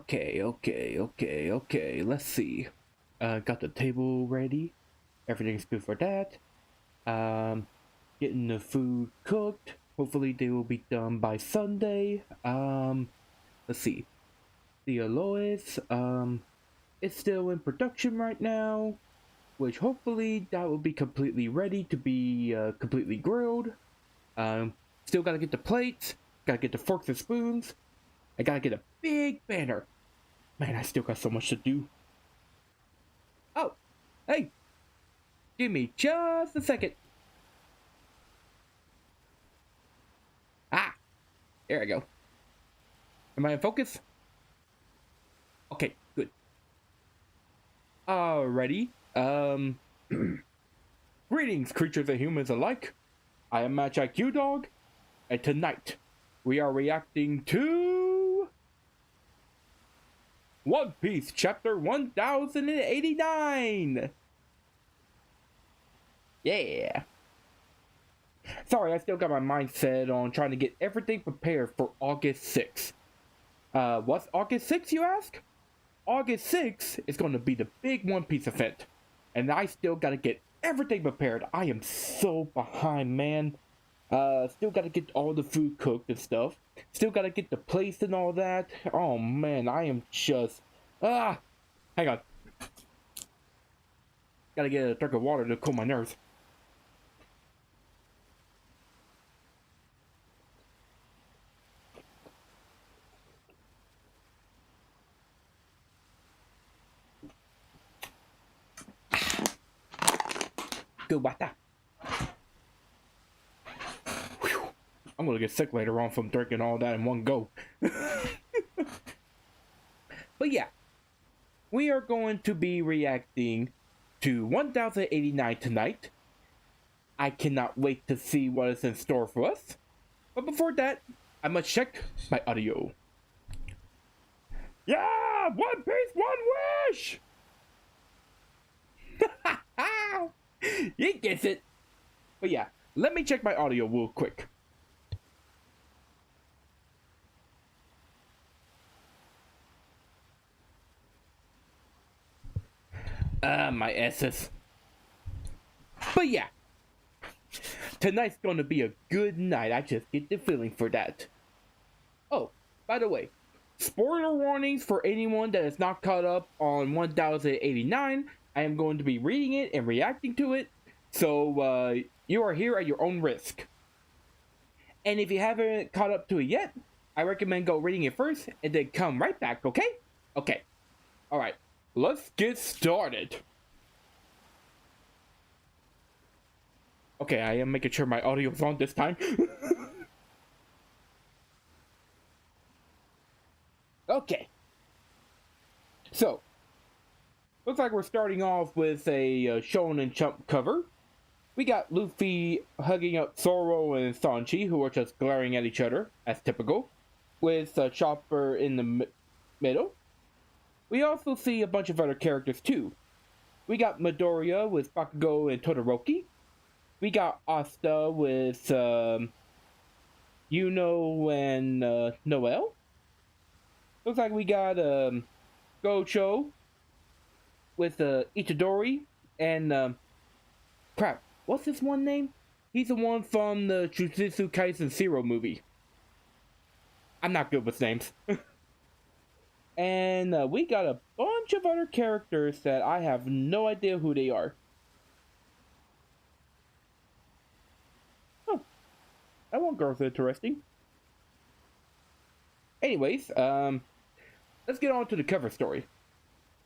Okay. Let's see. Got the table ready. Everything's good for that. Getting the food cooked. Hopefully they will be done by Sunday. Let's see. The Alois, it's still in production right now, which hopefully that will be completely ready to be completely grilled. Still gotta get the plates, gotta get the forks and spoons. I gotta get a big banner. Man, I still got so much to do. Oh, hey, give me just a second. Ah, there I go. Am I in focus? Okay, good. Alrighty. Greetings, creatures and humans alike. I am MagiQDog, and tonight we are reacting to One Piece Chapter 1089. Yeah. Sorry, I still got my mindset on trying to get everything prepared for August 6th. What's August 6th, you ask? August 6th is going to be the big One Piece event, and I still got to get everything prepared. I am so behind, man. Still got to get all the food cooked and stuff. Still got to get the place and all that. Oh man, I am just hang on. Gotta get a drink of water to cool my nerves. Good water. Whew. I'm gonna get sick later on from drinking all that in one go. But yeah, we are going to be reacting to 1089 tonight. I cannot wait to see what is in store for us. But before that, I must check my audio. Yeah! One Piece, one wish! You guess it. But yeah, let me check my audio real quick. My S's. But yeah, tonight's gonna be a good night. I just get the feeling for that. Oh, by the way, spoiler warnings for anyone that is not caught up on 1089. I am going to be reading it and reacting to it, so you are here at your own risk. And if you haven't caught up to it yet, I recommend go reading it first and then come right back, okay? Okay. Alright, let's get started. Okay, I am making sure my audio is on this time. Okay. So, looks like we're starting off with a Shonen Jump cover. We got Luffy hugging up Zoro and Sanji, who are just glaring at each other, as typical, with Chopper in the middle. We also see a bunch of other characters too. We got Midoriya with Bakugo and Todoroki. We got Asta with Yuno and Noel. Looks like we got Gocho with Itadori and crap, what's this one name? He's the one from the Jujutsu Kaisen Zero movie. I'm not good with names. And we got a bunch of other characters that I have no idea who they are. Oh, that one girl's interesting. Anyways, let's get on to the cover story.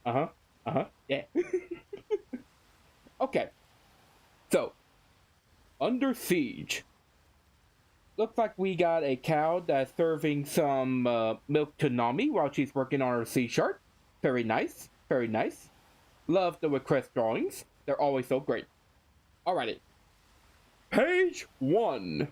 Yeah. Okay. So, Under Siege. Looks like we got a cow that's serving some milk to Nami while she's working on her sea shark. Very nice. Very nice. Love the request drawings. They're always so great. Alrighty. Page 1.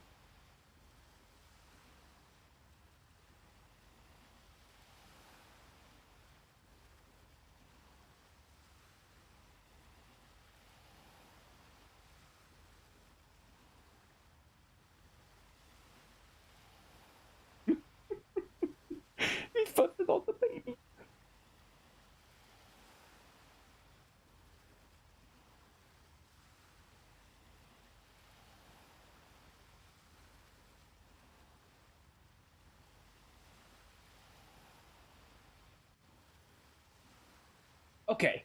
He's fussing on the baby. Okay.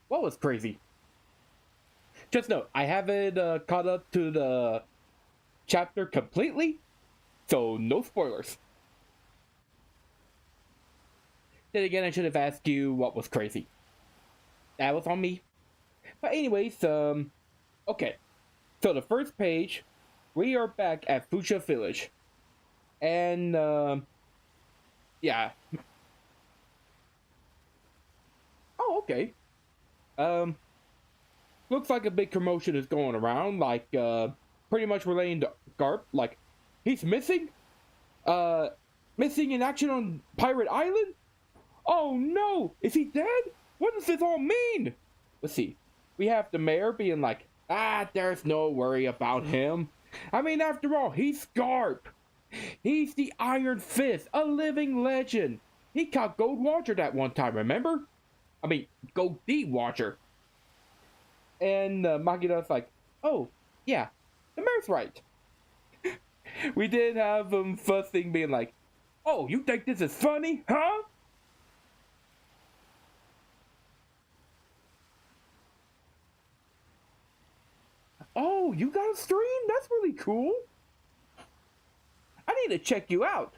What was crazy? Just note, I haven't caught up to the chapter completely, so no spoilers. Then again, I should have asked you what was crazy. That was on me. But anyways, okay. So the first page, we are back at Fuchsia Village. And, yeah. Oh, okay. Um, Looks like a big commotion is going around, like, pretty much relating to Garp. Like, he's missing? Missing in action on Pirate Island? Oh no! Is he dead? What does this all mean? Let's see. We have the mayor being like, there's no worry about him. I mean, after all, he's Garp. He's the Iron Fist, a living legend. He caught Gold Watcher that one time, remember? I mean, Gold D Watcher. And MagiQDog's like, oh, yeah, the mayor's right. We did have him fussing, being like, oh, you think this is funny, huh? Oh, you got a stream? That's really cool. I need to check you out.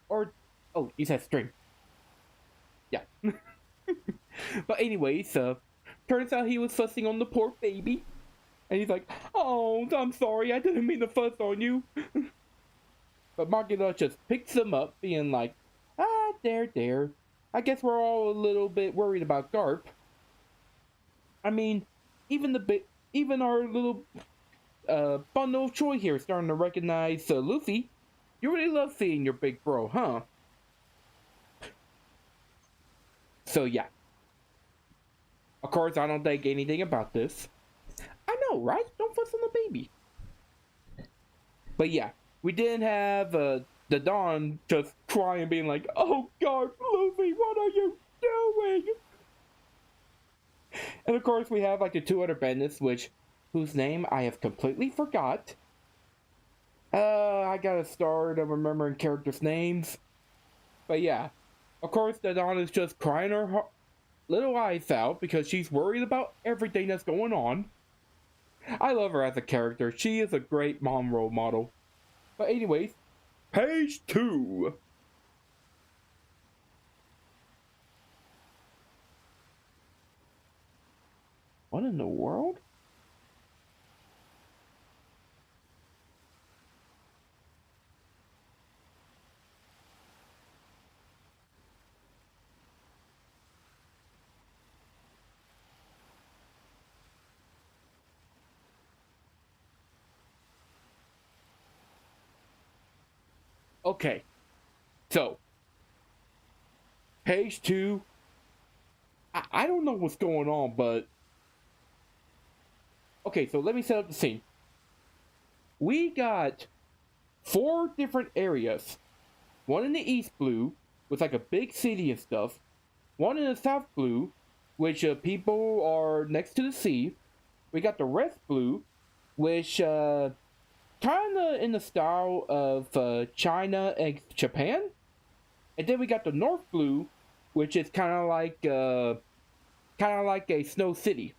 Or, oh, you said stream. Yeah. But anyways, turns out he was fussing on the poor baby. And he's like, oh, I'm sorry, I didn't mean to fuss on you. But MagiQDog just picks him up, being like, there. I guess we're all a little bit worried about Garp. I mean, even our little bundle of joy here is starting to recognize Luffy. You really love seeing your big bro, huh? So yeah. Of course, I don't think anything about this. I know, right? Don't fuss on the baby. But yeah, we did have the Dawn just crying, being like, oh God, Luffy, what are you doing? And of course, we have like the two other bandits, whose name I have completely forgot. I gotta start remembering characters' names. But yeah, of course, the Dawn is just crying her little eyes out because she's worried about everything that's going on. I love her as a character. She is a great mom role model. But anyways, page 2. What in the world? Okay, so page 2. I don't know what's going on, but okay, so let me set up the scene. We got 4 different areas. One in the East Blue, with like a big city and stuff. One in the South Blue, which people are next to the sea. We got the West Blue, which kind of in the style of China and Japan. And then we got the North Blue, which is kind of like a snow city.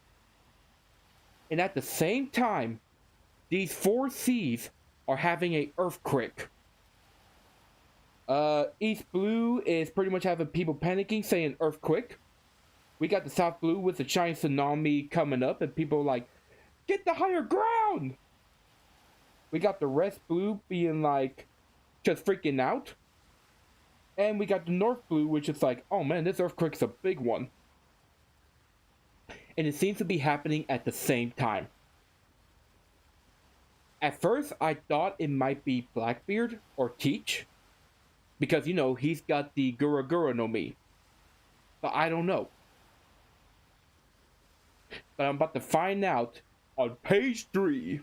And at the same time, these 4 seas are having a earthquake. East Blue is pretty much having people panicking, saying earthquake. We got the South Blue with the giant tsunami coming up, and people like, get the higher ground! We got the West Blue being like, just freaking out. And we got the North Blue, which is like, oh man, this earthquake's a big one. And it seems to be happening at the same time. At first, I thought it might be Blackbeard or Teach. Because, you know, he's got the Gura Gura no Mi. But I don't know. But I'm about to find out on page 3.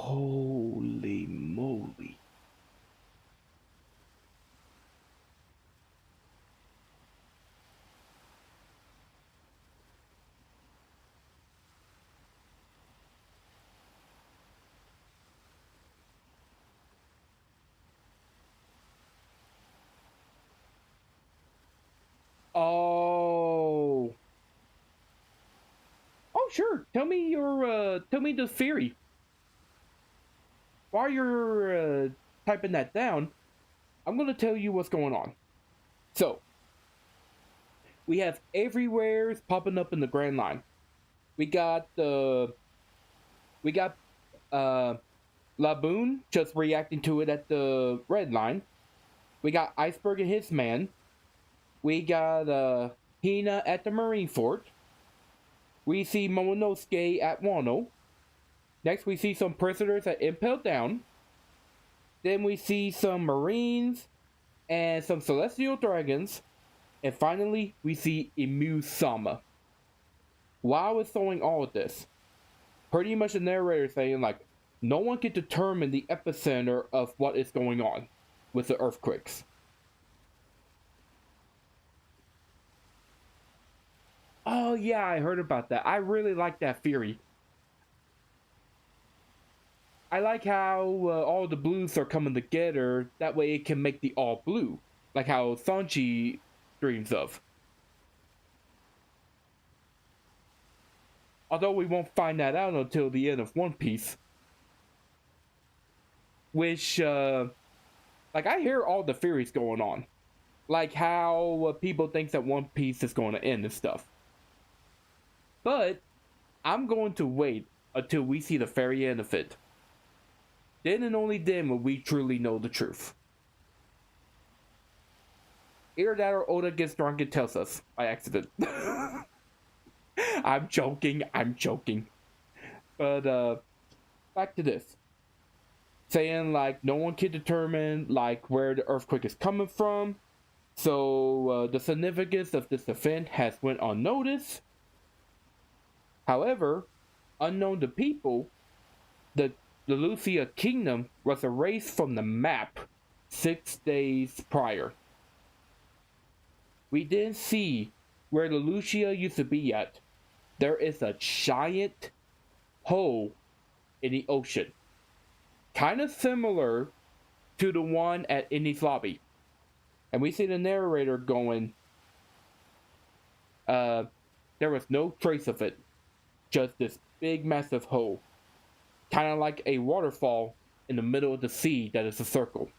Holy moly. Oh. Oh, sure. Tell me the theory. While you're typing that down, I'm going to tell you what's going on. So, we have everywhere's popping up in the Grand Line. We got uh Laboon just reacting to it at the Red Line. We got Iceberg and his man. We got Hina at the Marine Fort. We see Momonosuke at Wano. Next, we see some prisoners at Impel Down. Then we see some Marines and some Celestial Dragons. And finally, we see Imu-sama. While it's showing all of this, pretty much the narrator saying, like, no one can determine the epicenter of what is going on with the earthquakes. Oh yeah, I heard about that. I really like that theory. I like how all the blues are coming together. That way it can make the all blue. Like how Sanji dreams of. Although we won't find that out until the end of One Piece. Which, like I hear all the theories going on. Like how people think that One Piece is going to end and stuff. But I'm going to wait until we see the very end of it. Then and only then will we truly know the truth. Either that or Oda gets drunk and tells us by accident. I'm joking. But back to this. Saying like no one can determine like where the earthquake is coming from. So the significance of this event has went unnoticed. However, unknown to people, the Lucia Kingdom was erased from the map 6 days prior. We didn't see where the Lucia used to be yet. There is a giant hole in the ocean. Kind of similar to the one at Indy's lobby. And we see the narrator going, there was no trace of it. Just this big massive hole. Kind of like a waterfall in the middle of the sea that is a circle.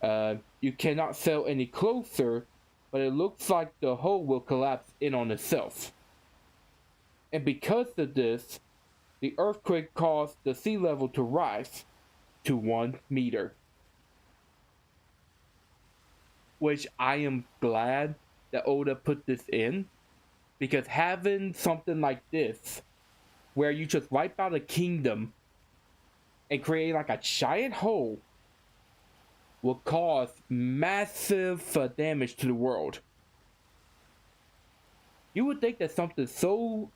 You cannot sail any closer, but it looks like the hole will collapse in on itself. And because of this, the earthquake caused the sea level to rise to 1 meter. Which I am glad that Oda put this in, because having something like this, where you just wipe out a kingdom and create like a giant hole, will cause massive damage to the world. You would think that something so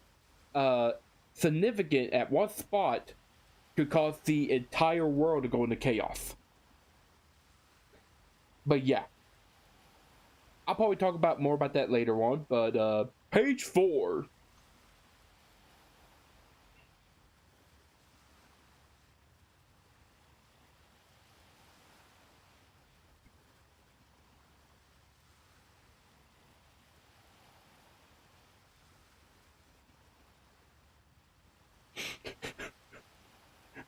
significant at one spot could cause the entire world to go into chaos. But yeah, I'll probably talk about more about that later on. But page 4.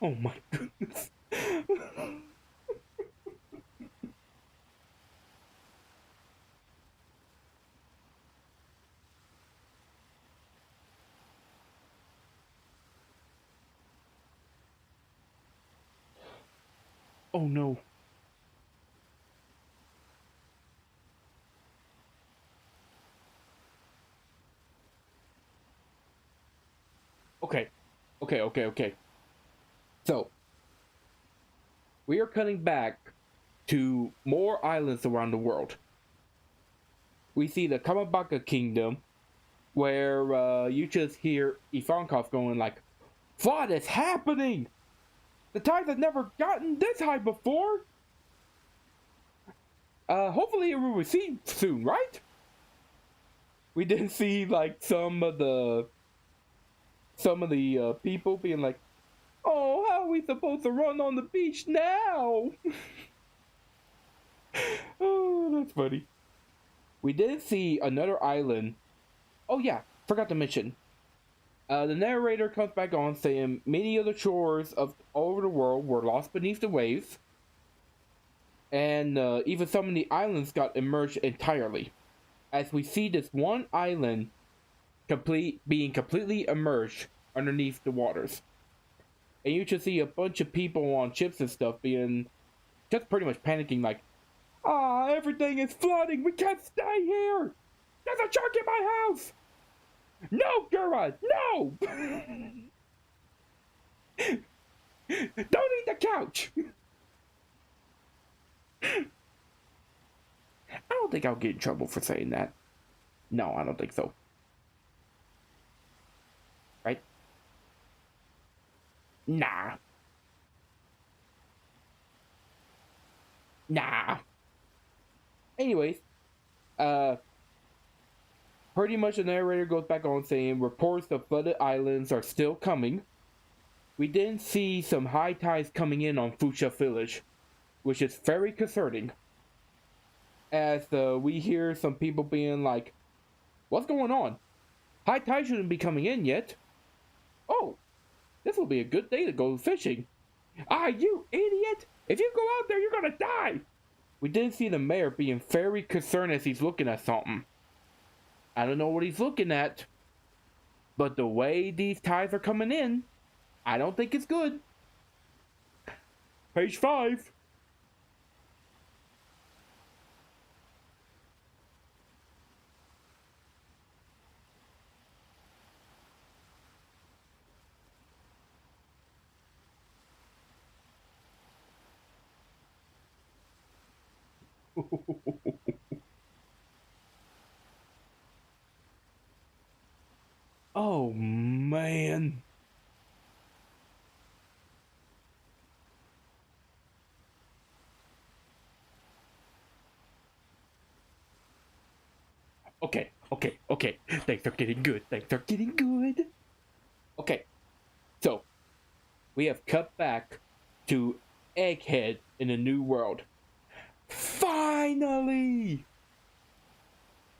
Oh my goodness. Oh no. Okay. So, we are cutting back to more islands around the world. We see the Kamabaka Kingdom, where you just hear Ivankov going like, "What is happening? The tides have never gotten this high before. Hopefully it will recede soon, right? We did see like some of the people being like, "Oh, how are we supposed to run on the beach now?" Oh, that's funny. We did see another island. Oh yeah, forgot to mention. The narrator comes back on saying many of the shores of all over the world were lost beneath the waves, and even some of the islands got immersed entirely. As we see this one island being completely immersed underneath the waters. And you should see a bunch of people on ships and stuff being just pretty much panicking like, everything is flooding, we can't stay here! There's a shark in my house! No, Gura, no! Don't eat the couch! I don't think I'll get in trouble for saying that. No, I don't think so. Right? Nah. Anyways, pretty much the narrator goes back on saying reports of flooded islands are still coming. We didn't see some high tides coming in on Fuchsia Village, which is very concerning. As we hear some people being like, "What's going on? High tide shouldn't be coming in yet. Oh, this will be a good day to go fishing. You idiot! If you go out there, you're gonna die!" We did see the mayor being very concerned as he's looking at something. I don't know what he's looking at, but the way these tides are coming in, I don't think it's good. Page 5. Oh man. Okay. Things are getting good. Okay, so we have cut back to Egghead in a new world. Finally!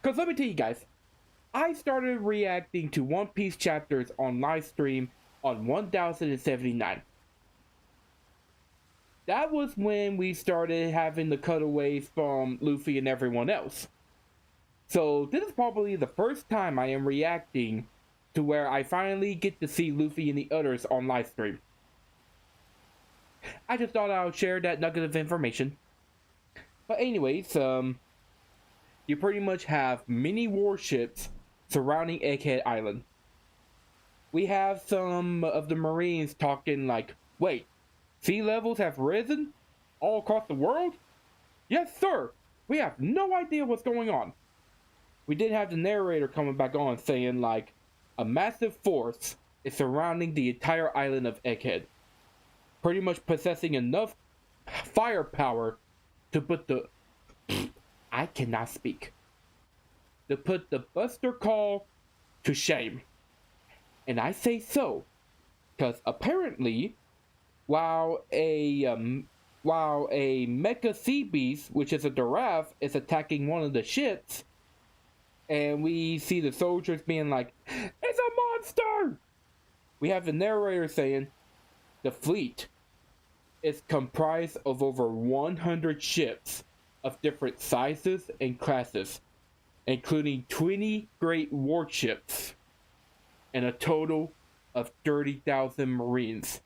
Because let me tell you guys, I started reacting to One Piece chapters on live stream on 1079. That was when we started having the cutaways from Luffy and everyone else. So this is probably the first time I am reacting to where I finally get to see Luffy and the others on live stream. I just thought I would share that nugget of information. But anyways, you pretty much have many warships surrounding Egghead Island. We have some of the Marines talking like, "Wait, sea levels have risen all across the world?" "Yes, sir. We have no idea what's going on." We did have the narrator coming back on saying like, a massive force is surrounding the entire island of Egghead, pretty much possessing enough firepower to put the I cannot speak. To put the Buster Call to shame. And I say so, because apparently, while a mecha sea beast, which is a giraffe, is attacking one of the ships, and we see the soldiers being like, "It's a monster!" We have the narrator saying, the fleet is comprised of over 100 ships of different sizes and classes, including 20 great warships and a total of 30,000 Marines.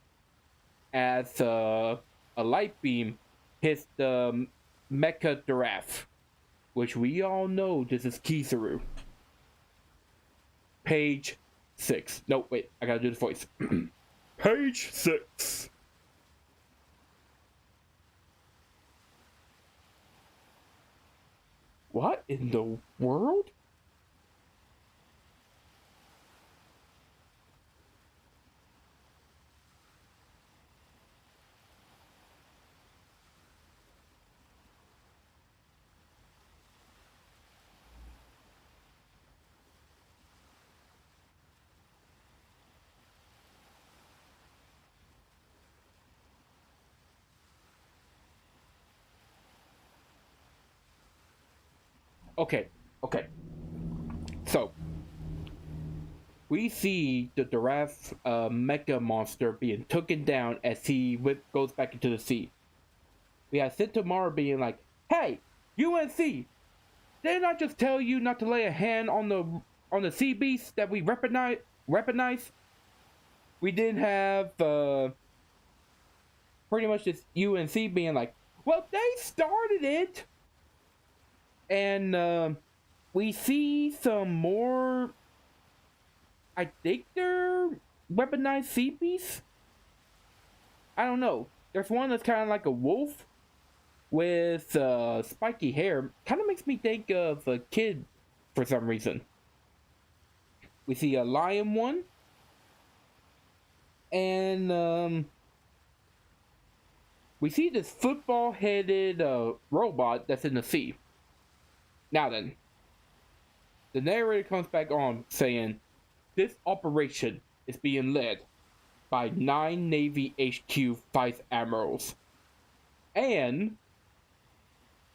As a light beam hits the Mecha Giraffe, which we all know this is Kizaru. Page 6. No, wait, I gotta do the voice. Page 6. What in the world? Okay, okay. So, we see the giraffe mecha monster being taken down as he goes back into the sea. We have Sentomara being like, "Hey, UNC, didn't I just tell you not to lay a hand on the sea beast that we weaponize?" We didn't have pretty much this UNC being like, "Well, they started it," and we see some more. I think they're weaponized sea beasts. I don't know. There's one that's kind of like a wolf with spiky hair. Kind of makes me think of a kid for some reason. We see a lion one, and we see this football-headed robot that's in the sea. Now then, the narrator comes back on saying, "This operation is being led by 9 Navy HQ Vice Admirals, and,"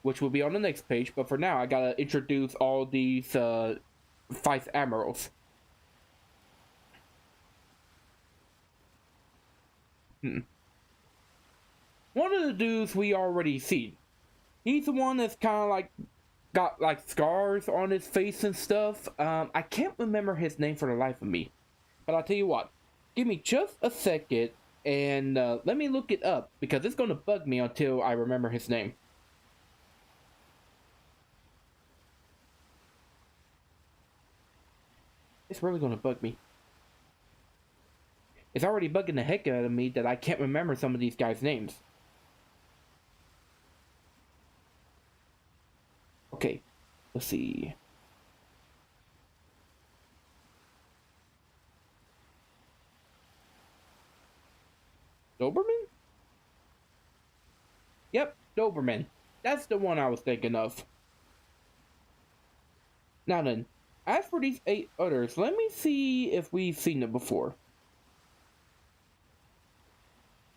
which will be on the next page, but for now I gotta introduce all these Vice Admirals. One of the dudes we already seen. He's the one that's kind of like got like scars on his face and stuff. I can't remember his name for the life of me, but I'll tell you what. Give me just a second and let me look it up because it's gonna bug me until I remember his name. It's really gonna bug me. It's already bugging the heck out of me that I can't remember some of these guys' names. Okay, let's see. Doberman? Yep, Doberman. That's the one I was thinking of. Now then, as for these 8 others, let me see if we've seen them before.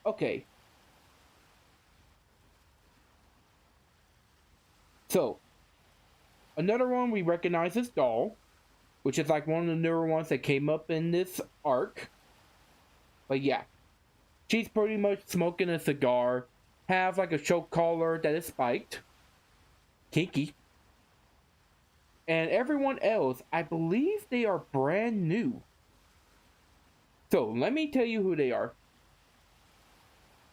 Okay. So, another one we recognize is Doll, which is like one of the newer ones that came up in this arc. But yeah, she's pretty much smoking a cigar, have like a choke collar that is spiked. Kinky. And everyone else, I believe they are brand new. So, let me tell you who they are.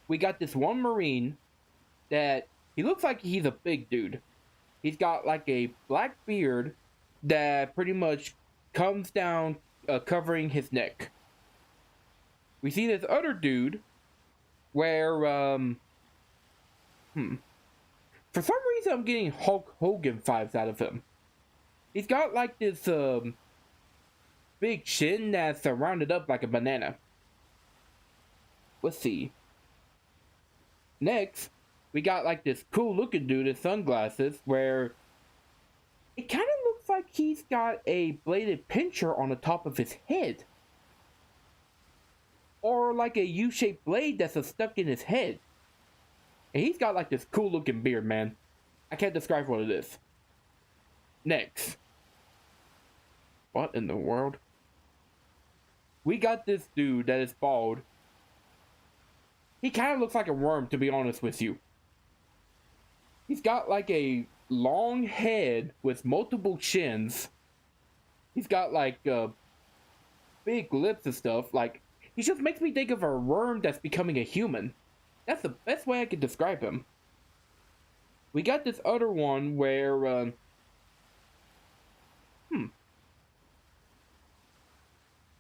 We got this one Marine that he looks like he's a big dude. He's got like a black beard that pretty much comes down, covering his neck. We see this other dude where, for some reason I'm getting Hulk Hogan vibes out of him. He's got like this, big chin that's rounded up like a banana. Let's see. Next, we got like this cool looking dude in sunglasses where it kind of looks like he's got a bladed pincher on the top of his head. Or like a U-shaped blade that's stuck in his head. And he's got like this cool looking beard, man. I can't describe what it is. Next. What in the world? We got this dude that is bald. He kind of looks like a worm, to be honest with you. He's got like a long head with multiple chins. He's got like big lips and stuff. Like, he just makes me think of a worm that's becoming a human. That's the best way I could describe him. We got this other one where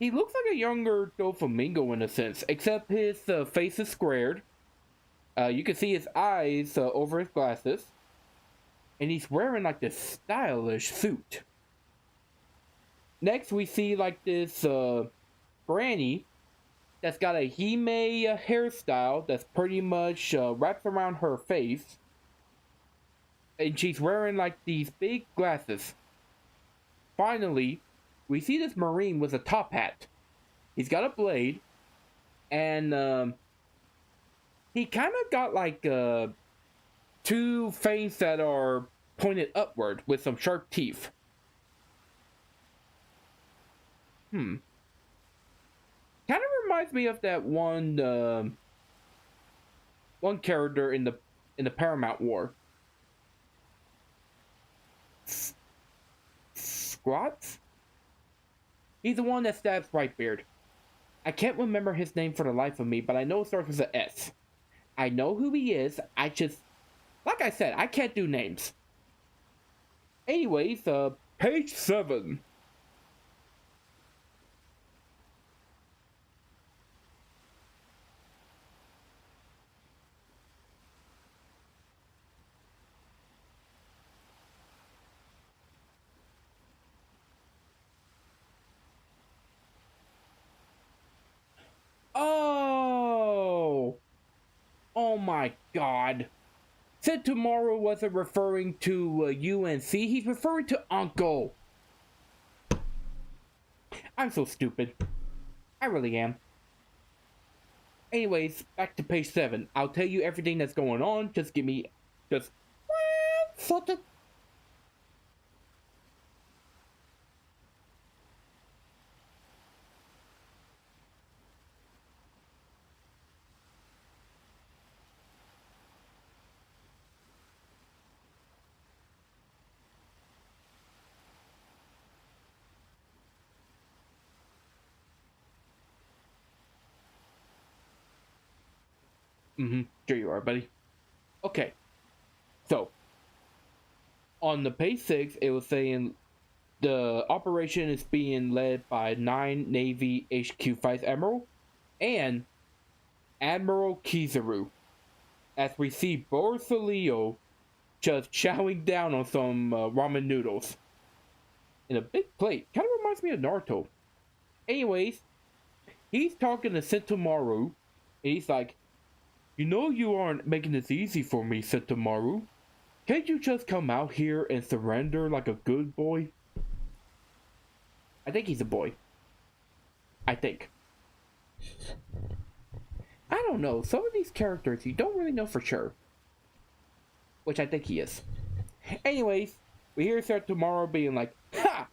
he looks like a younger Doflamingo in a sense, except his face is squared. You can see his eyes over his glasses. And he's wearing like this stylish suit. Next we see like this granny that's got a Hime hairstyle that's pretty much wrapped around her face. And she's wearing like these big glasses. Finally, we see this Marine with a top hat. He's got a blade. And he kind of got like 2 fangs that are pointed upward with some sharp teeth. Kind of reminds me of that one character in the Paramount War. Squats? He's the one that stabs Whitebeard. I can't remember his name for the life of me, but I know it starts with an S. I know who he is. Like I said, I can't do names. Anyways, page 7. Oh my god. Said tomorrow wasn't referring to UNC, he's referring to Uncle. I'm so stupid. I really am. Anyways, back to page 7. I'll tell you everything that's going on. Just give me... Just... Something. Sure you are, buddy. Okay. So, on the page 6, it was saying the operation is being led by 9 Navy HQ Vice Admiral and Admiral Kizaru, as we see Borsalio just chowing down on some ramen noodles in a big plate. Kind of reminds me of Naruto. Anyways, he's talking to Sentomaru, and he's like, "You know you aren't making this easy for me, Sentomaru. Can't you just come out here and surrender like a good boy?" I think he's a boy. I think. I don't know. Some of these characters, you don't really know for sure. Which I think he is. Anyways, we hear Sentomaru being like, "Ha!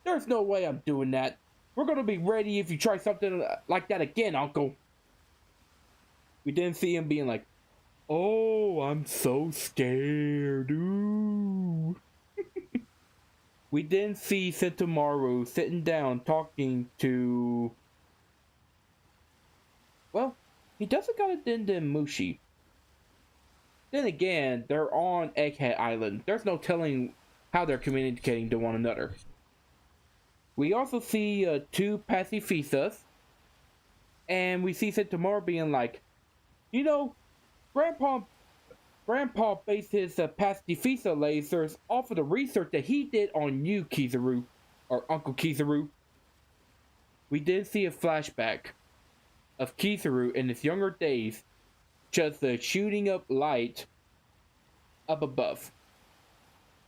There's no way I'm doing that. We're gonna be ready if you try something like that again, Uncle." We didn't see him being like, "Oh, I'm so scared, ooh." We didn't see Sentomaru sitting down talking to... Well, he doesn't got a Denden Mushi. Then again, they're on Egghead Island. There's no telling how they're communicating to one another. We also see 2 pacifistas. And we see Sentomaru being like, "You know, Grandpa based his pacifista lasers off of the research that he did on you, Kizaru, or Uncle Kizaru." We did see a flashback of Kizaru in his younger days, just shooting up light up above.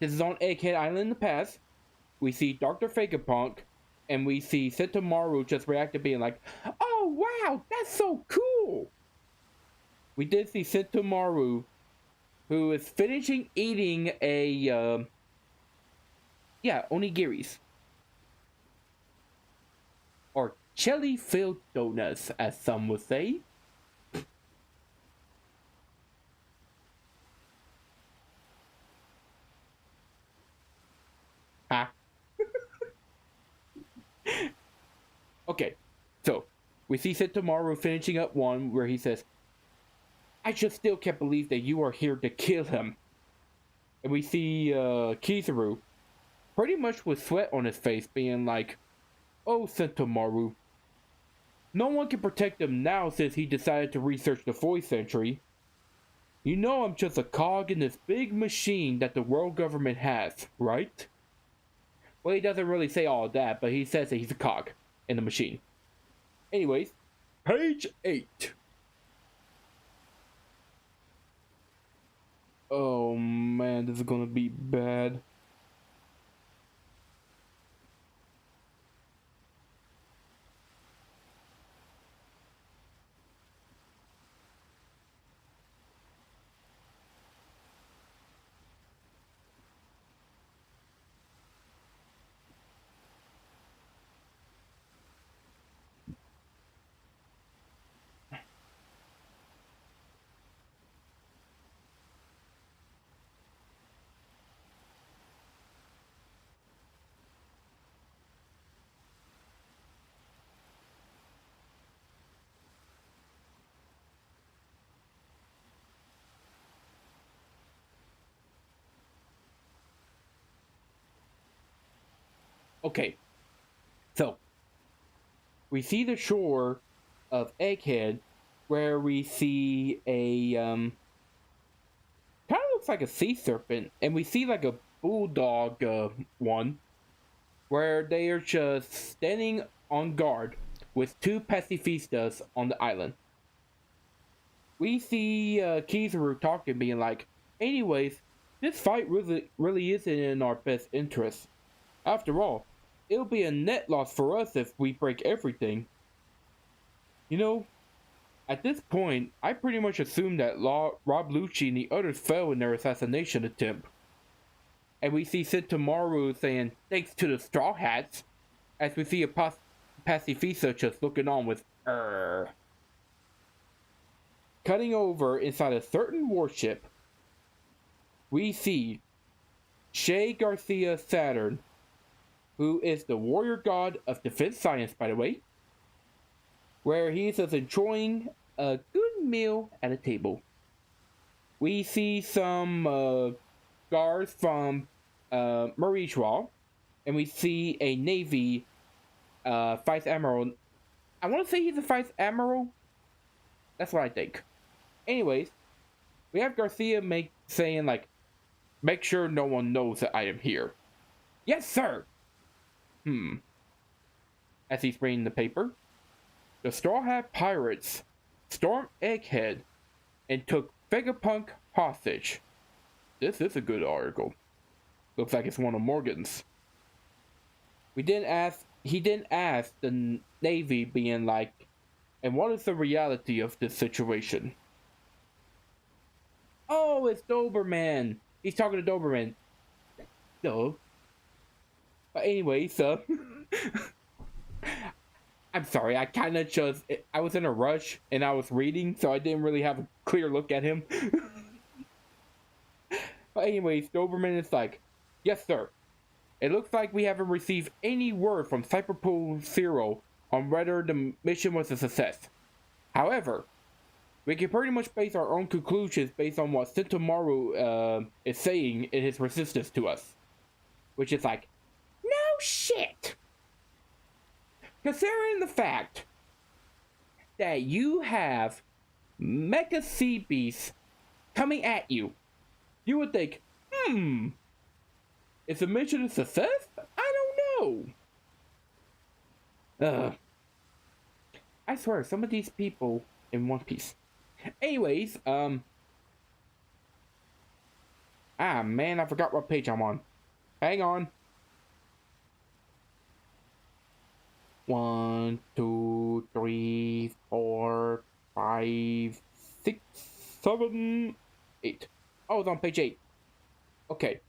This is on Egghead Island in the past. We see Dr. Vegapunk, and we see Sentomaru just react to being like, "Oh wow, that's so cool." We did see Sentomaru, who is finishing eating a, onigiris. Or jelly-filled donuts, as some would say. Ha. Okay, so, we see Sentomaru finishing up one where he says, "I just still can't believe that you are here to kill him." And we see Kizaru, pretty much with sweat on his face, being like, "Oh, Sentomaru, no one can protect him now since he decided to research the voice entry. You know I'm just a cog in this big machine that the world government has, right?" Well, he doesn't really say all that, but he says that he's a cog in the machine. Anyways, page 8. Oh man, this is gonna be bad. Okay, so we see the shore of Egghead, where we see a kind of looks like a sea serpent, and we see like a bulldog one, where they are just standing on guard with two pacifistas on the island. We see Kizaru talking, being like, anyways, this fight really isn't in our best interest. After all, it'll be a net loss for us if we break everything. You know, at this point, I pretty much assumed that Rob Lucci and the others fell in their assassination attempt. And we see Sentomaru saying, thanks to the Straw Hats, as we see a pacifista just looking on with, Cutting over inside a certain warship, we see Shay Garcia Saturn, who is the warrior god of defense science, by the way, where he is enjoying a good meal at a table. We see some guards from Marijwa, and we see a Navy Vice Admiral. I want to say he's a Vice Admiral. That's what I think. Anyways, we have Garcia saying like, make sure no one knows that I am here. Yes, sir! As he's reading the paper, the Straw Hat Pirates stormed Egghead and took Vegapunk hostage. This is a good article. Looks like it's one of Morgan's. He didn't ask the Navy, being like, and what is the reality of this situation? Oh, it's Doberman. He's talking to Doberman. No. But anyways, I'm sorry, I kind of I was in a rush and I was reading, so I didn't really have a clear look at him. But anyways, Doberman is like, yes, sir. It looks like we haven't received any word from Cyberpool Zero on whether the mission was a success. However, we can pretty much base our own conclusions based on what Sentomaru is saying in his resistance to us. Which is like, no shit! Considering the fact that you have Mecha Sea Beasts coming at you, you would think, is the mission a success? I don't know. I swear, some of these people in One Piece. Anyways, man, I forgot what page I'm on. Hang on. 1, 2, 3, 4, 5, 6, 7, 8. Oh, it's on page 8. Okay.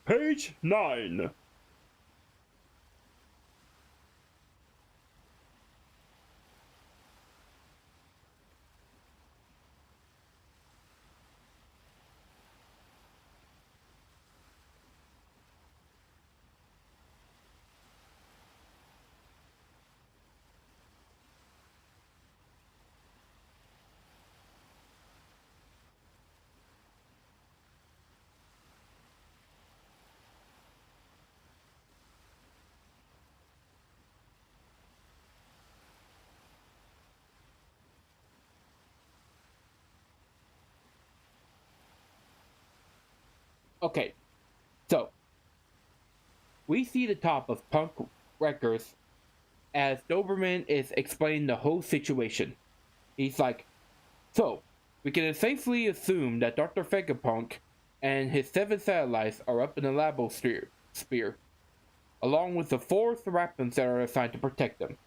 Page 9. Okay, so we see the top of Punk Records as Doberman is explaining the whole situation. He's like, so, we can safely assume that Dr. Vegapunk and his 7 satellites are up in the Labo sphere, along with the 4 Serapins that are assigned to protect them.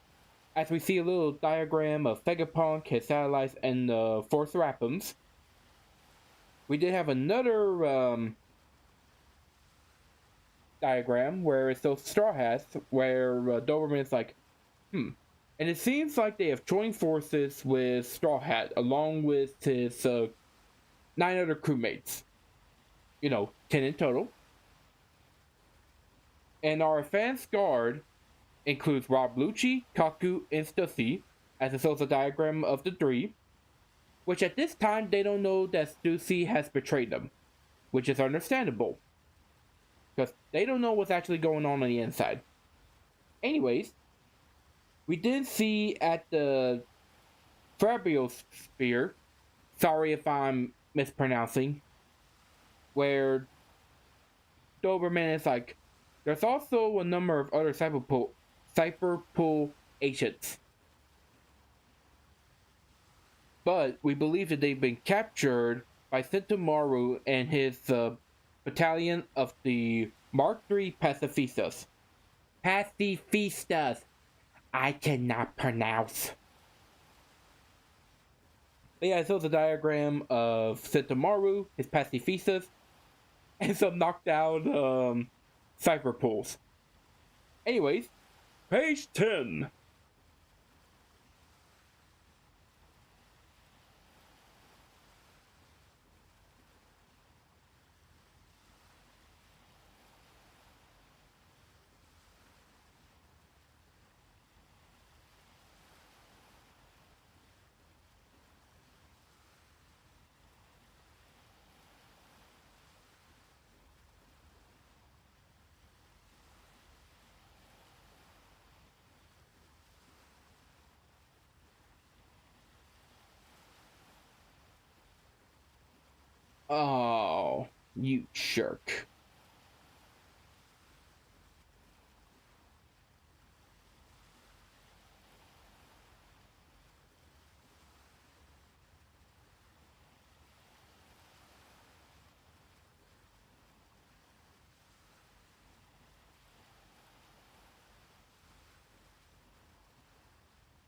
As we see a little diagram of Vegapunk, his satellites, and the 4 Serapins, we did have another diagram where it's those Straw Hats, where Doberman is like, and it seems like they have joined forces with Straw Hat along with his 9 other crewmates. 10 in total. And our advanced guard includes Rob Lucci, Kaku, and Stussy, as it shows a diagram of the 3, which at this time they don't know that Stussy has betrayed them, which is understandable. because they don't know what's actually going on the inside. Anyways, we did see at the Sphere, sorry if I'm mispronouncing, where Doberman is like, there's also a number of other Cyberpool agents. But we believe that they've been captured by Sentomaru and his battalion of the Mark III Pacifistas. Pacifistas! I cannot pronounce. But yeah, so it's a diagram of Sentomaru, his Pacifistas, and some knockdown Cyberpools. Anyways, page 10. Oh, you jerk.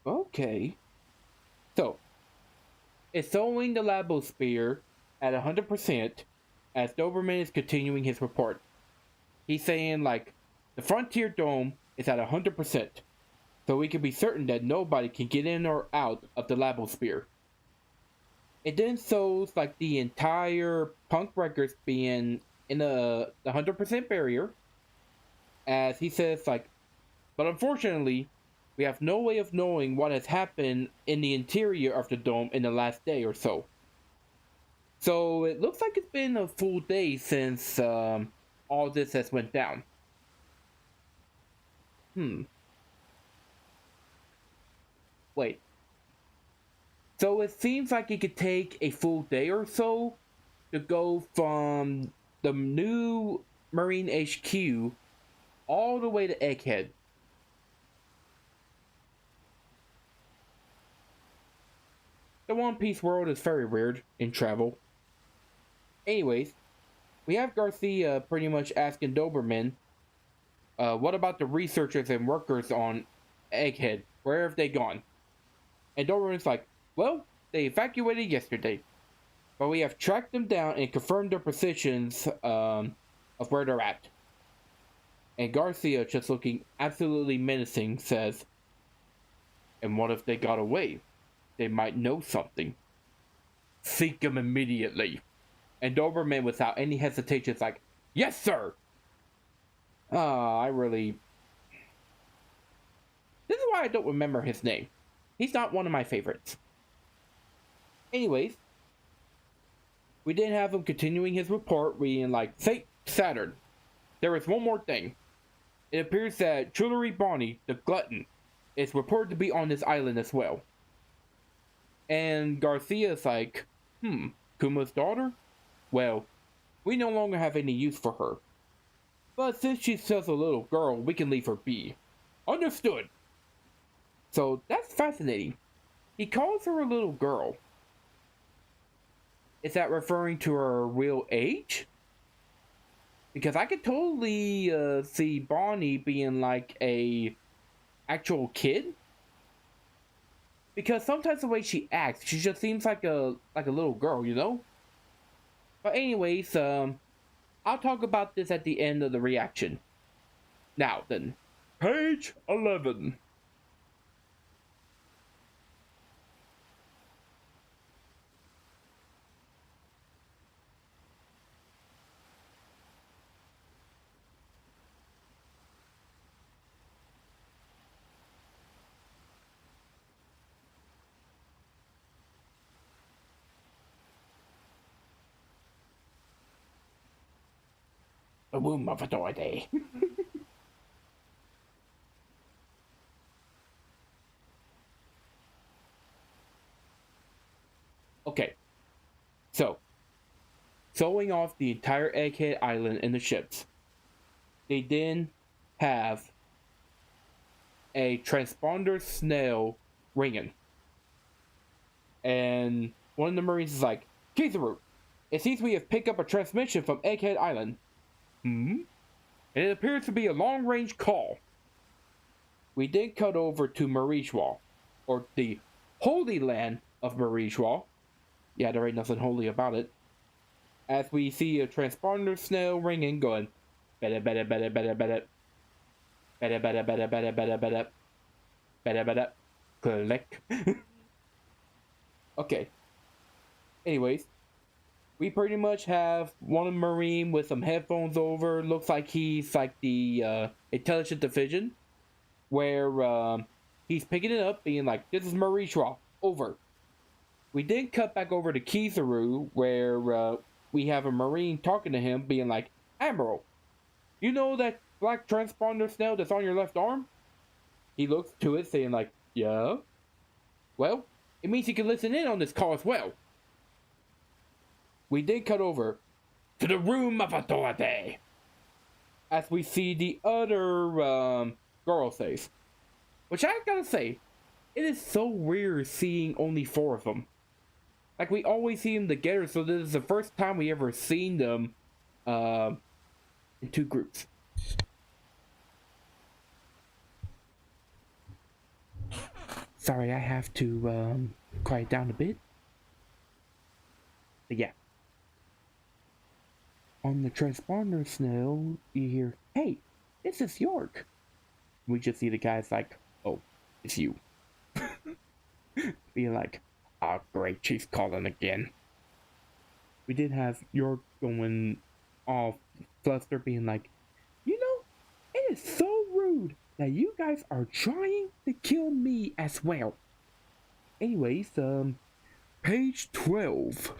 Okay. So, it's throwing the Labosphere at 100% as Doberman is continuing his report. He's saying, like, the Frontier Dome is at 100%, so we can be certain that nobody can get in or out of the Labosphere. It then shows, like, the entire punk records being in the 100% barrier, as he says, like, but unfortunately, we have no way of knowing what has happened in the interior of the dome in the last day or so. So it looks like it's been a full day since all this has went down. Wait. So it seems like it could take a full day or so to go from the new Marine HQ all the way to Egghead. The One Piece world is very weird in travel. Anyways, we have Garcia pretty much asking Doberman, what about the researchers and workers on Egghead? Where have they gone? And Doberman's like, well, they evacuated yesterday, but we have tracked them down and confirmed their positions of where they're at. And Garcia, just looking absolutely menacing, says, and what if they got away? They might know something. Seek them immediately. And Doberman, without any hesitation, is like, yes, sir! I really... This is why I don't remember his name. He's not one of my favorites. Anyways, we did have him continuing his report, reading like, say, Saturn. There is one more thing. It appears that Jewelry Bonnie, the glutton, is reported to be on this island as well. And Garcia's like, Kuma's daughter? Well, we no longer have any use for her. But since she's just a little girl, we can leave her be. Understood. So that's fascinating. He calls her a little girl. Is that referring to her real age? Because I could totally see Bonnie being like a actual kid. Because sometimes the way she acts, she just seems like a little girl, you know? But anyways, I'll talk about this at the end of the reaction. Now then, page 11. the womb of authority. Okay, so throwing off the entire Egghead Island and the ships, they then have a transponder snail ringing. And one of the Marines is like, Kizaru, it seems we have picked up a transmission from Egghead Island. And it appears to be a long-range call. We then cut over to Marishwa, or the Holy Land of Marishwa. Yeah, there ain't nothing holy about it. As we see a transponder snail ringing, going, better, better, better, better, better, better, better, better, better, better, better, better, better, click. Okay. Anyways, we pretty much have one Marine with some headphones over. Looks like he's like the intelligent division, where he's picking it up, being like, "This is Marishwa, over." We then cut back over to Kizaru, where we have a Marine talking to him, being like, "Admiral, you know that black transponder snail that's on your left arm?" He looks to it, saying like, "Yeah." Well, it means he can listen in on this call as well. We then cut over to the room of authority, as we see the other girl face. Which I gotta say, it is so weird seeing only 4 of them. Like, we always see them together, so this is the first time we ever seen them in 2 groups. Sorry, I have to quiet down a bit. But yeah. On the transponder snail, you hear, "Hey, this is York." We just see the guy's like, "Oh, it's you." Being like, "Ah, great, she's calling again." We did have York going all flustered, being like, "You know, it is so rude that you guys are trying to kill me as well." Anyways, page 12.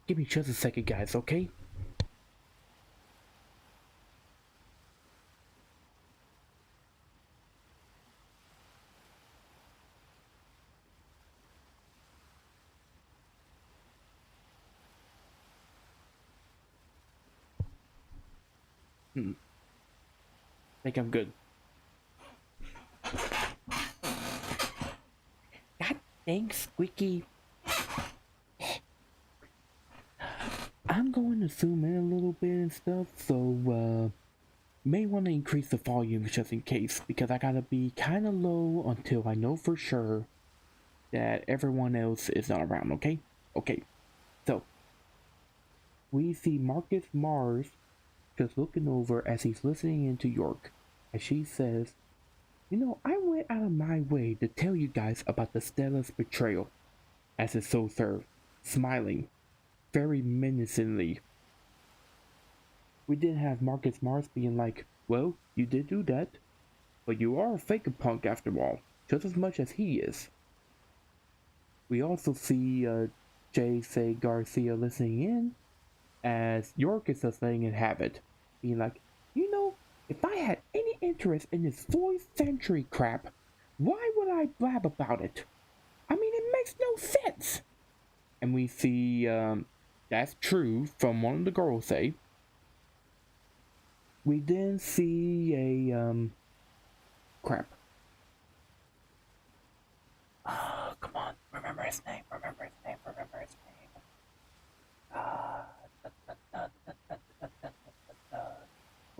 Give me just a second, guys, okay? I think I'm good. God dang, Squeaky. I'm going to zoom in a little bit and stuff, so may want to increase the volume just in case, because I gotta be kind of low until I know for sure that everyone else is not around, okay? Okay, so we see Marcus Mars just looking over as he's listening into York, as she says, "You know, I went out of my way to tell you guys about the Stella's betrayal," as his soul served, smiling very menacingly. We did have Marcus Mars being like, "Well, you did do that, but you are a fake punk after all, just as much as he is." We also see J.C. Garcia listening in, as York is just letting it have it, being like, "You know, if I had any interest in this 4th century crap, why would I blab about it? I mean, it makes no sense." And we see that's true from one of the girls say. We then see a crap. Come on, remember his name, remember his name, remember his name.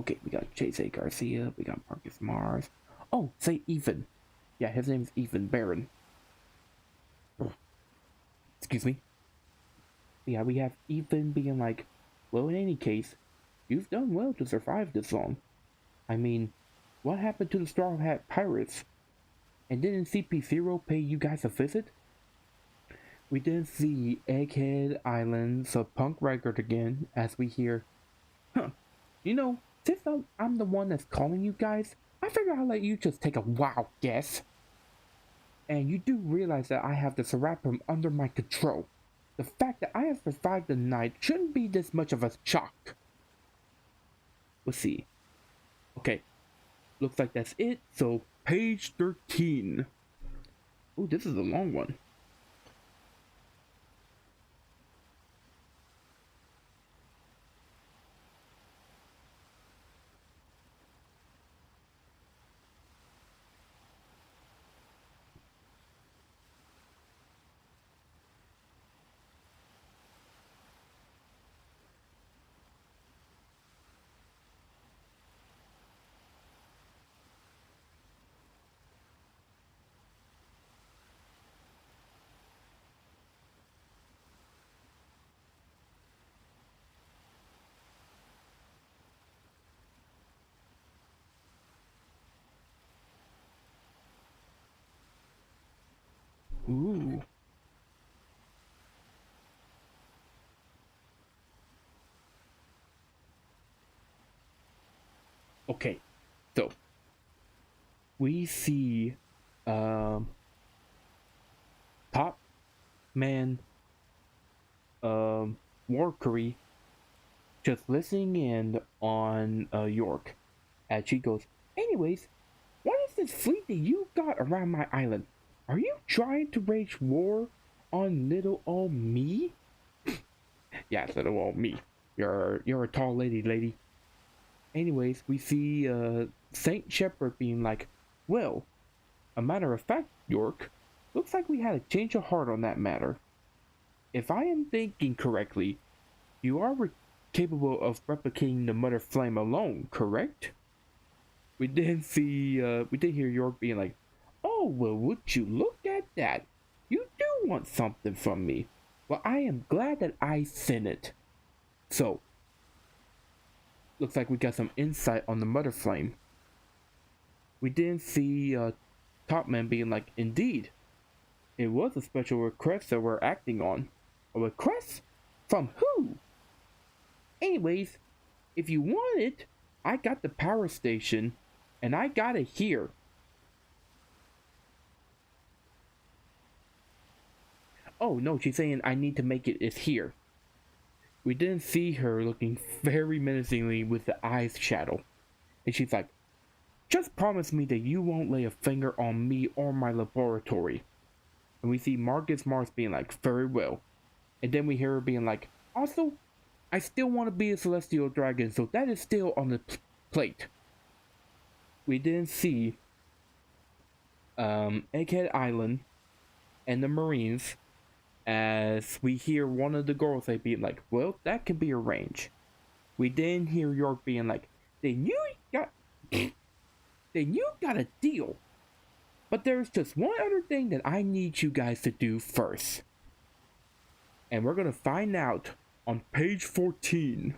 Okay, we got Chase A. Garcia, we got Marcus Mars. Oh, say Ethan. Yeah, his name is Ethan Barron. Excuse me. Yeah, we have Ethan being like, well, in any case, you've done well to survive this long. I mean, what happened to the Straw Hat Pirates? And didn't CP0 pay you guys a visit? We didn't see Egghead Island, so punk record again, as we hear, huh, you know, since I'm the one that's calling you guys, I figure I'll let you just take a wild guess. And you do realize that I have the Serapim under my control. The fact that I have survived the night shouldn't be this much of a shock. Let's see. Okay, looks like that's it, so page 13. Oh, this is a long one. Ooh. Okay, so we see Top Man Warkery just listening in on York as she goes, anyways, what is this fleet that you got around my island? Are you trying to wage war on little old me? Yeah, little old me. You're a tall lady. Anyways, we see Saint Shepherd being like, well, a matter of fact, York, looks like we had a change of heart on that matter. If I am thinking correctly, you are capable of replicating the Mother Flame alone, correct? We did hear York being like, oh, well, would you look at that? You do want something from me. Well, I am glad that I sent it. So, looks like we got some insight on the Mother Flame. We didn't see Topman being like, indeed, it was a special request that we're acting on. A request? From who? Anyways, if you want it, I got the power station, and I got it here. Oh no, she's saying I need to make it is here. We didn't see her looking very menacingly with the eyes shadow. And she's like, just promise me that you won't lay a finger on me or my laboratory. And we see Marcus Mars being like, very well. And then we hear her being like, also, I still want to be a celestial dragon, so that is still on the plate. We didn't see Egghead Island and the Marines, as we hear one of the girls say being like, well, that can be arranged. We didn't hear York being like, then you got a deal. But there's just one other thing that I need you guys to do first. And we're gonna find out on page 14.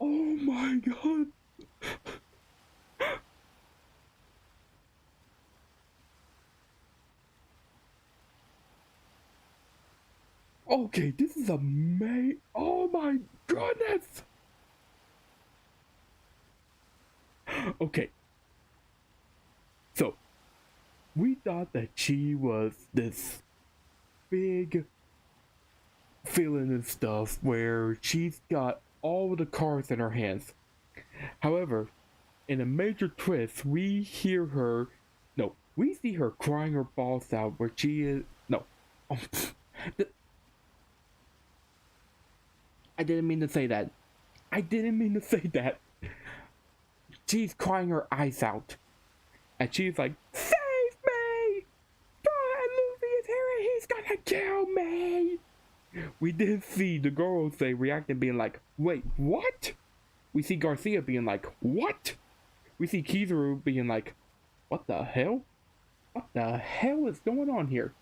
Oh my god. Okay, this is amazing. Oh my goodness. Okay. So, we thought that she was this big villain and stuff where she's got all of the cards in her hands. However, in a major twist, we hear her. No, we see her crying her balls out where she is. No. Oh, I didn't mean to say that. I didn't mean to say that. She's crying her eyes out. And she's like, "Save me! God, Luffy is here and he's gonna kill me!" We did see the girl say reacting, being like, "Wait, what?" We see Garcia being like, "What?" We see Kizaru being like, "What the hell? What the hell is going on here?"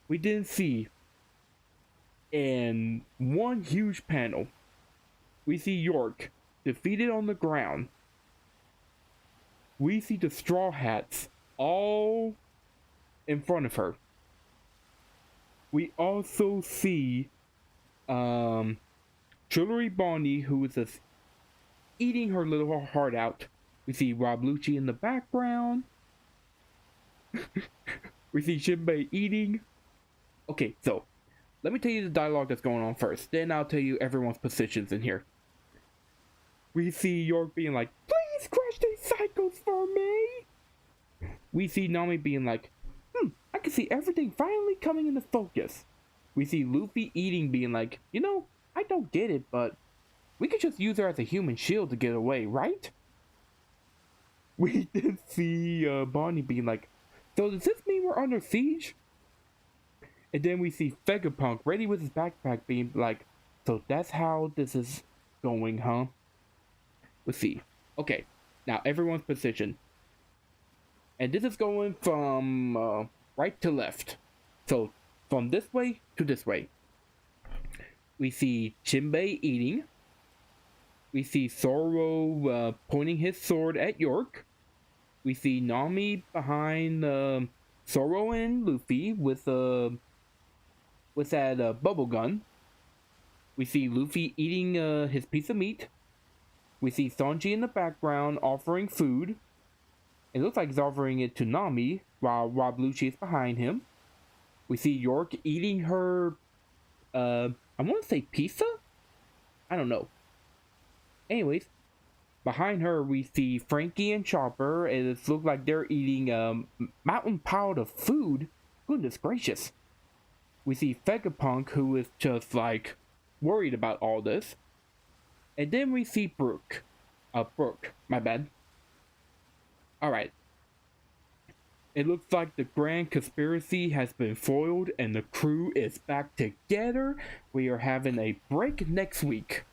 We didn't see in one huge panel, we see York defeated on the ground. We see the Straw Hats all in front of her. We also see Jewelry Bonnie, who is just eating her little heart out. We see Rob Lucci in the background. We see Shinbei eating. Okay, so let me tell you the dialogue that's going on first. Then I'll tell you everyone's positions in here. We see York being like, "Please crush these cycles for me." We see Nami being like, "I can see everything finally coming into focus." We see Luffy eating, being like, "I don't get it, but we could just use her as a human shield to get away, right?" We did see Bonnie being like, "So does this mean we're under siege?" And then we see Vegapunk ready with his backpack being like, "So that's how this is going, huh?" Let's see. Okay, now everyone's position. And this is going from right to left. So from this way to this way. We see Jinbei eating. We see Zoro pointing his sword at York. We see Nami behind Zoro and Luffy with that bubble gun. We see Luffy eating his piece of meat. We see Sanji in the background offering food. It looks like he's offering it to Nami while Rob Lucci is behind him. We see York eating her, I want to say pizza? I don't know. Anyways, behind her we see Frankie and Chopper, and it looks like they're eating a mountain pile of food. Goodness gracious. We see Vegapunk, who is just like worried about all this. And then we see Brooke, my bad. Alright. It looks like the grand conspiracy has been foiled and the crew is back together. We are having a break next week.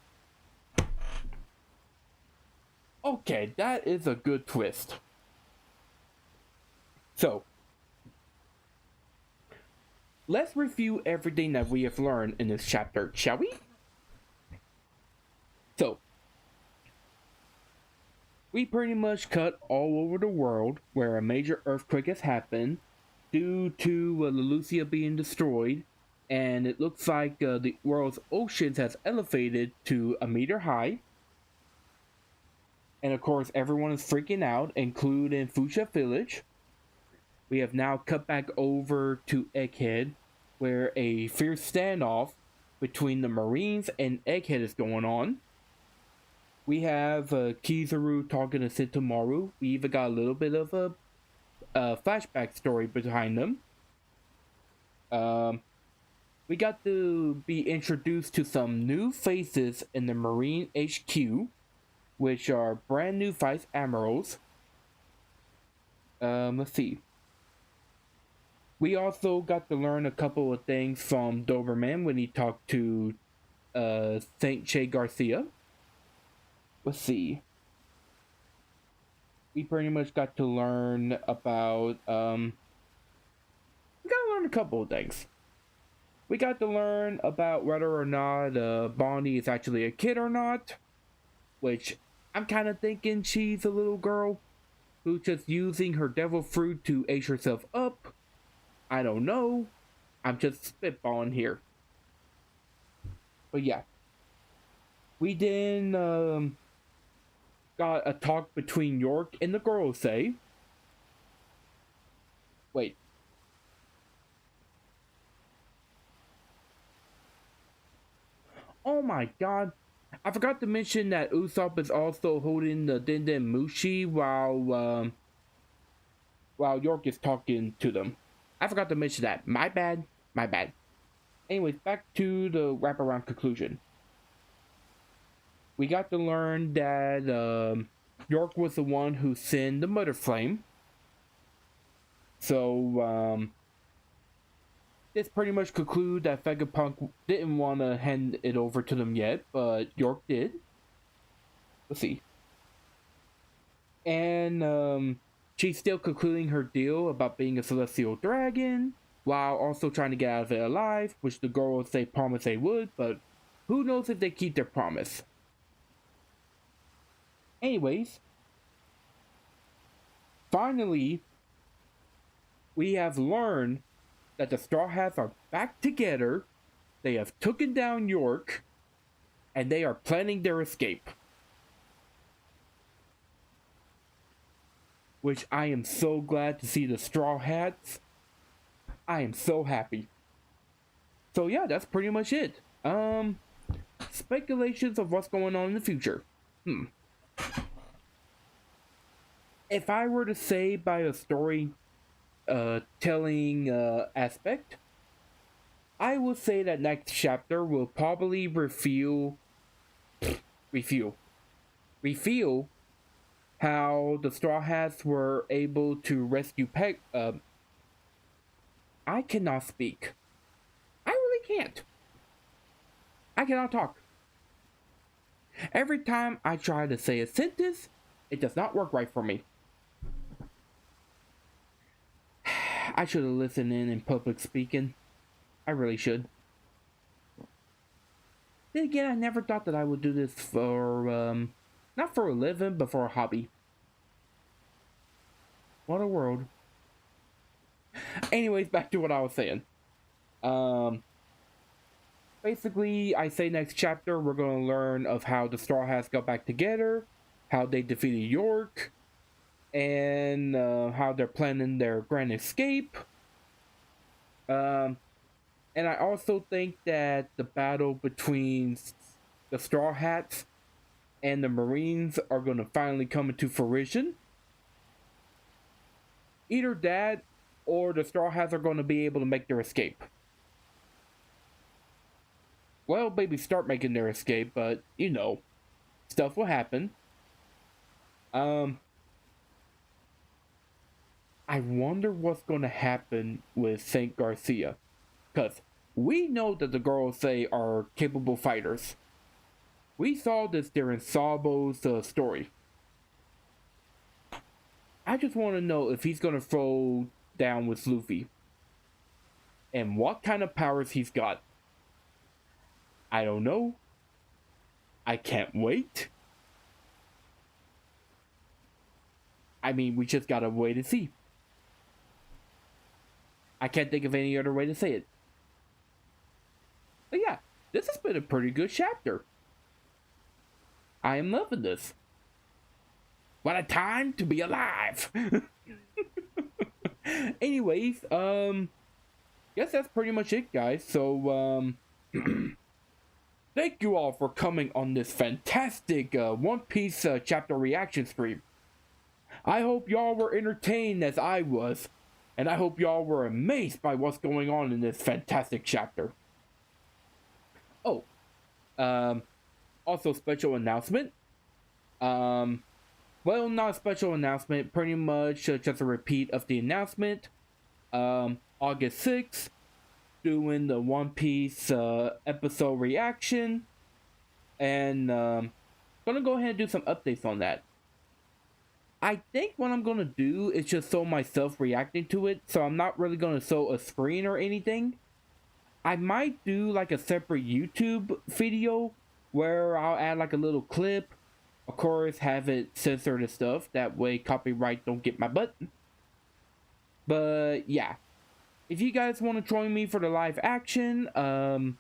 Okay, that is a good twist. So, let's review everything that we have learned in this chapter, shall we? So, we pretty much cut all over the world where a major earthquake has happened due to Lelucia being destroyed, and it looks like the world's oceans has elevated to a meter high. And of course, everyone is freaking out, including Fuchsia Village. We have now cut back over to Egghead, where a fierce standoff between the Marines and Egghead is going on. We have Kizaru talking to Sentomaru. We even got a little bit of a flashback story behind them. We got to be introduced to some new faces in the Marine HQ, which are brand new vice admirals. Let's see. We also got to learn a couple of things from Doberman when he talked to Saint Che Garcia. Let's see. We pretty much got to learn about, we got to learn a couple of things. We got to learn about whether or not Bonnie is actually a kid or not, which I'm kind of thinking she's a little girl who's just using her devil fruit to age herself up. I don't know. I'm just spitballing here. But yeah. We then got a talk between York and the Gorosei. Wait. Oh my god. I forgot to mention that Usopp is also holding the Denden Mushi while York is talking to them. I forgot to mention that. My bad. My bad. Anyways, back to the wraparound conclusion. We got to learn that York was the one who sent the Mother Flame. So, this pretty much concludes that Vegapunk didn't want to hand it over to them yet, but York did. Let's see. And she's still concluding her deal about being a celestial dragon, while also trying to get out of it alive, which the girls they promised they would, but who knows if they keep their promise. Anyways, finally, we have learned that the Straw Hats are back together, they have taken down York, and they are planning their escape. Which I am so glad to see the Straw Hats. I am so happy. So yeah, that's pretty much it. Speculations of what's going on in the future. If I were to say by a story telling aspect, I would say that next chapter will probably reveal how the Straw Hats were able to rescue Peg. I cannot speak. I really can't. I cannot talk. Every time I try to say a sentence, it does not work right for me. I should have listened in public speaking. I really should. Then again, I never thought that I would do this for, not for a living, but for a hobby. What a world. Anyways, back to what I was saying. Basically, I say next chapter, we're going to learn of how the Straw Hats got back together, how they defeated York, and how they're planning their grand escape. And I also think that the battle between the Straw Hats and the Marines are going to finally come into fruition. Either that or the Straw Hats are going to be able to make their escape. Well, maybe start making their escape, but, you know, stuff will happen. I wonder what's going to happen with Saint Garcia. Because we know that the girls say are capable fighters. We saw this during Sabo's story. I just want to know if he's going to throw down with Luffy. And what kind of powers he's got. I don't know. I can't wait. I mean, we just gotta wait and see. I can't think of any other way to say it. But yeah, this has been a pretty good chapter. I am loving this. What a time to be alive. Anyways, guess that's pretty much it, guys. So, thank you all for coming on this fantastic One Piece chapter reaction stream. I hope y'all were entertained as I was, and I hope y'all were amazed by what's going on in this fantastic chapter. Oh, also special announcement. Well, not a special announcement, pretty much just a repeat of the announcement. August 6th, doing the One Piece episode reaction, and gonna go ahead and do some updates on that. I think what I'm gonna do is just show myself reacting to it, so I'm not really gonna show a screen or anything. I might do like a separate YouTube video where I'll add like a little clip, of course have it censored and stuff, that way copyright don't get my butt. But yeah, if you guys want to join me for the live action, I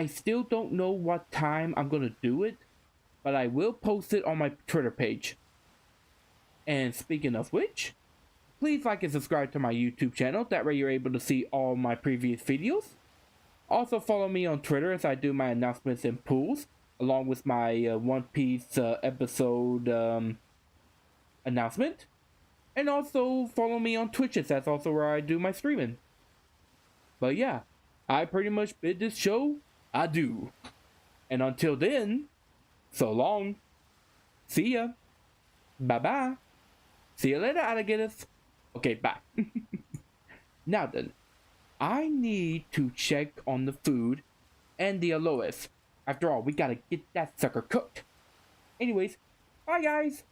still don't know what time I'm gonna do it, but I will post it on my Twitter page. And speaking of which, please like and subscribe to my YouTube channel, that way you're able to see all my previous videos. Also follow me on Twitter as I do my announcements and pools, along with my One Piece episode announcement. And also follow me on Twitch, as that's also where I do my streaming. But yeah, I pretty much bid this show adieu. And until then, so long. See ya. Bye-bye. See you later, alligators. Okay, bye. Now then, I need to check on the food and the aloes. After all, we gotta get that sucker cooked. Anyways, bye guys.